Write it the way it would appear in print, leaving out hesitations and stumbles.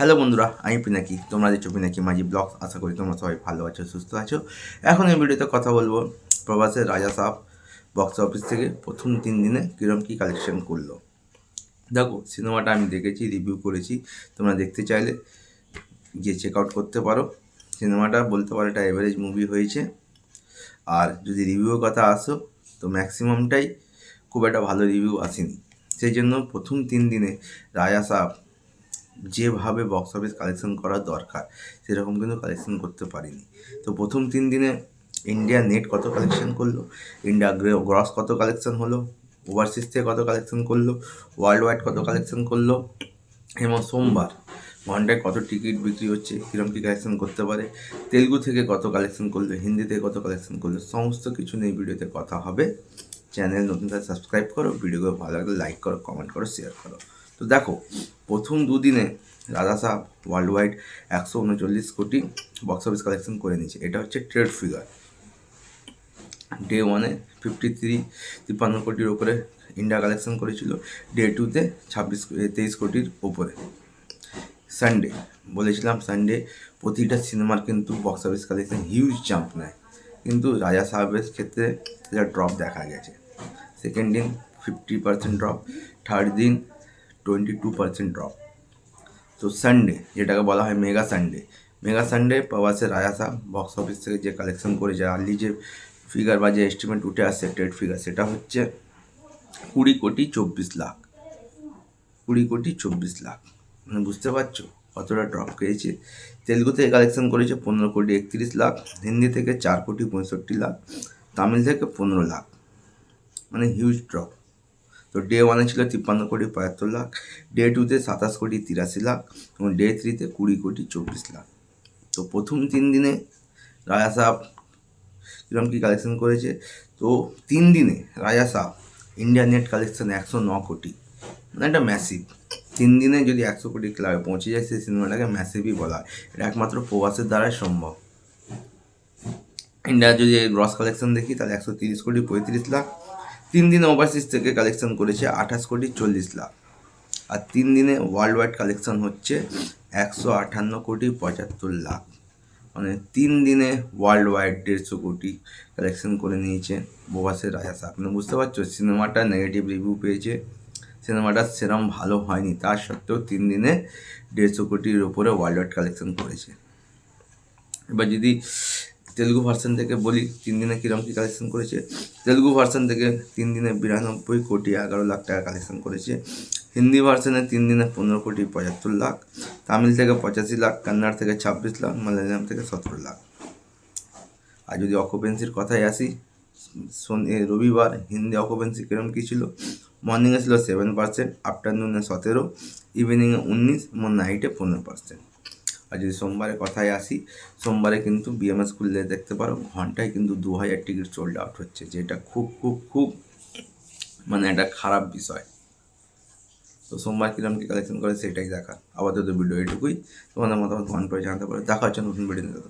Hello বন্ধুরা, আমি পিনাকি। তোমরা দেখছো পিনাকি মাঝি ব্লগ। আশা করি তোমরা সবাই ভালো আছো, সুস্থ আছো। এখন এই ভিডিওতে কথা বলবো প্রবাসের রাজা সাব বক্স অফিস থেকে প্রথম 3 দিনে কীরকম কী কালেকশন করলো। দেখো, সিনেমাটা আমি দেখেছি, রিভিউ করেছি। তোমরা দেখতে চাইলে গিয়ে চেক আউট করতে পারো। সিনেমাটা বলতে পারো একটা অ্যাভারেজ মুভি হয়েছে। আর যদি রিভিউর কথা আসো, তো ম্যাক্সিমামটাই খুব একটা ভালো রিভিউ আসেনি। সেই জন্য প্রথম 3 দিনে রাজা সাব যেভাবে বক্স অফিস কালেকশন করা দরকার সেরকম কিন্তু কালেকশন করতে পারিনি। তো প্রথম 3 দিনে ইন্ডিয়া নেট কত কালেকশন করলো, ইন্ডিয়া গ্রস কত কালেকশন হলো, ওভারসিজ থেকে কত কালেকশন করলো, ওয়ার্ল্ড ওয়াইড কত কালেকশন করলো, এবং সোমবার ঘন্টায় কত টিকিট বিক্রি হচ্ছে, কীরকম কী কালেকশন করতে পারে, তেলুগু থেকে কত কালেকশন করলো, হিন্দি থেকে কত কালেকশন করলো, সমস্ত কিছু নিয়ে ভিডিওতে কথা হবে। চ্যানেল নতুন তাহলে সাবস্ক্রাইব করো, ভিডিওগুলো ভালো লাগলে লাইক করো, কমেন্ট করো, শেয়ার করো। তো দেখো, প্রথম 2 দিনে রাজা সাব ওয়ার্ল্ড ওয়াইড 139 কোটি বক্স অফিস কালেকশন করে নিয়েছে। এটা হচ্ছে ট্রেড ফিগার। ডে 1-এ 53 কোটির ওপরে ইন্ডিয়া কালেকশন করেছিল। ডে 2-তে 23 কোটির ওপরে। সানডে বলেছিলাম, সানডে প্রতিটা সিনেমার কিন্তু box office collection huge jump নেয়, কিন্তু রাজা সাহেবের ক্ষেত্রে এটা ড্রপ দেখা গেছে। সেকেন্ড দিন 50% ড্রপ, থার্ড দিন 22% ড্রপ। তো সানডে, যেটাকে বলা হয় মেগা সানডে প্রবাসের রাজা সাহেব বক্স অফিস থেকে যে কালেকশন করেছে, আর্লি যে ফিগার বা যে এস্টিমেট উঠে আসছে ট্রেড ফিগার, সেটা হচ্ছে 20,24,00,000। 20,24,00,000, মানে বুঝতে পারছো কতটা ড্রপ পেয়েছে। তেলুগু থেকে কালেকশন করেছে 15,31,00,000, হিন্দি থেকে 4,65,00,000, তামিল থেকে 15,00,000, মানে হিউজ ড্রপ। তো ডে 1-এ ছিল 53,75,00,000, ডে 2-তে 27,83,00,000 এবং ডে 3-তে 20,24,00,000। তো প্রথম 3 দিনে রাজা সাহেব কীরকম কী কালেকশন করেছে। তো 3 দিনে রাজা সাহেব ইন্ডিয়া নেট কালেকশন 109 কোটি, মানে একটা ম্যাসিভ। 3 দিনে যদি 100 কোটি ক্লাবে পৌঁছে যায়, সেই সিনেমাটাকে ম্যাসিভই বলা হয়। এটা একমাত্র প্রবাসের দ্বারাই সম্ভব। ইন্ডিয়ার যদি গ্রস কালেকশন দেখি, তাহলে 130,35,00,000। 3 দিনে ওভারসিজ থেকে কালেকশন করেছে 28,40,00,000। আর 3 দিনে ওয়ার্ল্ড ওয়াইড কালেকশন হচ্ছে 158,75,00,000। মানে 3 দিনে ওয়ার্ল্ড ওয়াইড 150 কোটি কালেকশন করে নিয়েছে প্রবাসের রাজা সাহেব। আপনি বুঝতে পারছো, সিনেমাটা নেগেটিভ রিভিউ পেয়েছে, সিনেমাটা সেরকম ভালো হয়নি, তার সত্ত্বেও 3 দিনে 150 কোটির ওপরে ওয়ার্ল্ড ওয়াইড কালেকশন করেছে। এবার যদি তেলুগু ভার্সন থেকে বলি, 3 দিনে কীরকম কী কালেকশন করেছে। তেলুগু ভার্সন থেকে 3 দিনে 92,11,00,000 টাকা কালেকশন করেছে। হিন্দি ভার্সনে 3 দিনে 15,75,00,000, তামিল থেকে 85,00,000, কন্নড় থেকে 26,00,000, মালায়ালাম থেকে 17,00,000। আর যদি অকুপেন্সির কথায় আসি, রবিবার হিন্দি অকুপেন্সি কীরকম কী ছিল। মর্নিংয়ে ছিল 7%, আফটারনুনে 17, ইভিনিংয়ে 19 এবং নাইটে 15%। আর যদি সোমবারের কথায় আসি, সোমবারে কিন্তু বিএমএস খুললে দেখতে পারো ঘন্টায় কিন্তু 2,000 টিকিট সোল্ড আউট হচ্ছে, যেটা খুব খুব খুব মানে একটা খারাপ বিষয়। তো সোমবার কিরকম কী কালেকশন করে সেটাই দেখা। আপাতত ভিডিও এটুকুই। তোমাদের মতামত কমেন্ট করে জানাতে পারো। দেখা হচ্ছে নতুন ভিডিও নিয়ে।